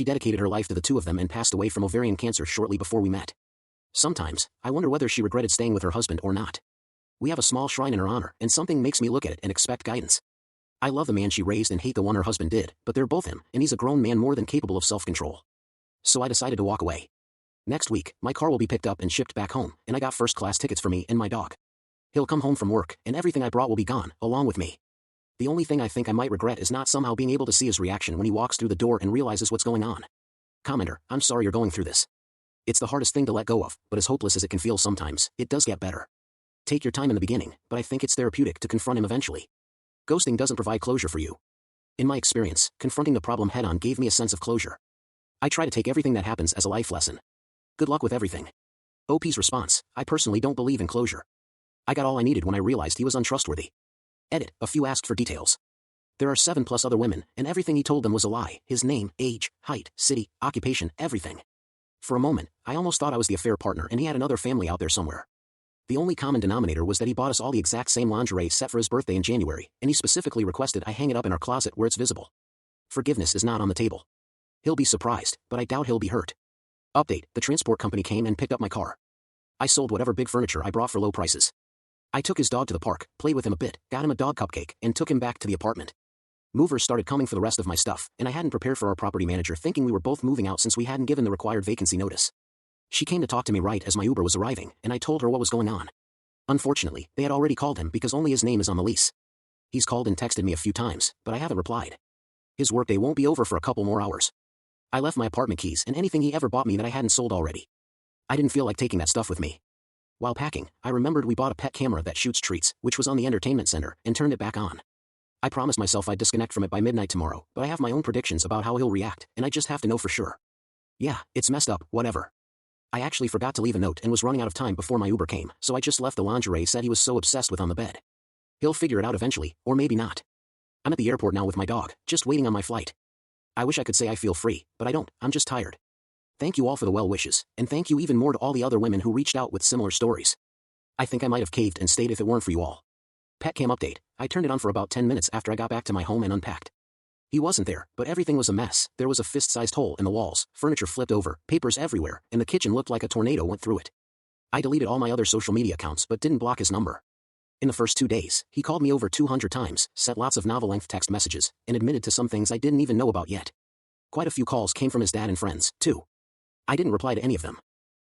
she dedicated her life to the two of them and passed away from ovarian cancer shortly before we met. Sometimes, I wonder whether she regretted staying with her husband or not. We have a small shrine in her honor, and something makes me look at it and expect guidance. I love the man she raised and hate the one her husband did, but they're both him, and he's a grown man more than capable of self-control. So I decided to walk away. Next week, my car will be picked up and shipped back home, and I got first-class tickets for me and my dog. He'll come home from work, and everything I brought will be gone, along with me. The only thing I think I might regret is not somehow being able to see his reaction when he walks through the door and realizes what's going on. Commenter, I'm sorry you're going through this. It's the hardest thing to let go of, but as hopeless as it can feel sometimes, it does get better. Take your time in the beginning, but I think it's therapeutic to confront him eventually. Ghosting doesn't provide closure for you. In my experience, confronting the problem head-on gave me a sense of closure. I try to take everything that happens as a life lesson. Good luck with everything. OP's response, I personally don't believe in closure. I got all I needed when I realized he was untrustworthy. Edit, a few asked for details. There are 7+ other women, and everything he told them was a lie: his name, age, height, city, occupation, everything. For a moment, I almost thought I was the affair partner and he had another family out there somewhere. The only common denominator was that he bought us all the exact same lingerie set for his birthday in January, and he specifically requested I hang it up in our closet where it's visible. Forgiveness is not on the table. He'll be surprised, but I doubt he'll be hurt. Update, the transport company came and picked up my car. I sold whatever big furniture I brought for low prices. I took his dog to the park, played with him a bit, got him a dog cupcake, and took him back to the apartment. Movers started coming for the rest of my stuff, and I hadn't prepared for our property manager thinking we were both moving out since we hadn't given the required vacancy notice. She came to talk to me right as my Uber was arriving, and I told her what was going on. Unfortunately, they had already called him because only his name is on the lease. He's called and texted me a few times, but I haven't replied. His workday won't be over for a couple more hours. I left my apartment keys and anything he ever bought me that I hadn't sold already. I didn't feel like taking that stuff with me. While packing, I remembered we bought a pet camera that shoots treats, which was on the entertainment center, and turned it back on. I promised myself I'd disconnect from it by midnight tomorrow, but I have my own predictions about how he'll react, and I just have to know for sure. Yeah, it's messed up, whatever. I actually forgot to leave a note and was running out of time before my Uber came, so I just left the lingerie set he was so obsessed with on the bed. He'll figure it out eventually, or maybe not. I'm at the airport now with my dog, just waiting on my flight. I wish I could say I feel free, but I don't, I'm just tired. Thank you all for the well wishes, and thank you even more to all the other women who reached out with similar stories. I think I might have caved and stayed if it weren't for you all. Petcam update, I turned it on for about 10 minutes after I got back to my home and unpacked. He wasn't there, but everything was a mess. There was a fist-sized hole in the walls, furniture flipped over, papers everywhere, and the kitchen looked like a tornado went through it. I deleted all my other social media accounts but didn't block his number. In the first 2 days, he called me over 200 times, sent lots of novel-length text messages, and admitted to some things I didn't even know about yet. Quite a few calls came from his dad and friends, too. I didn't reply to any of them.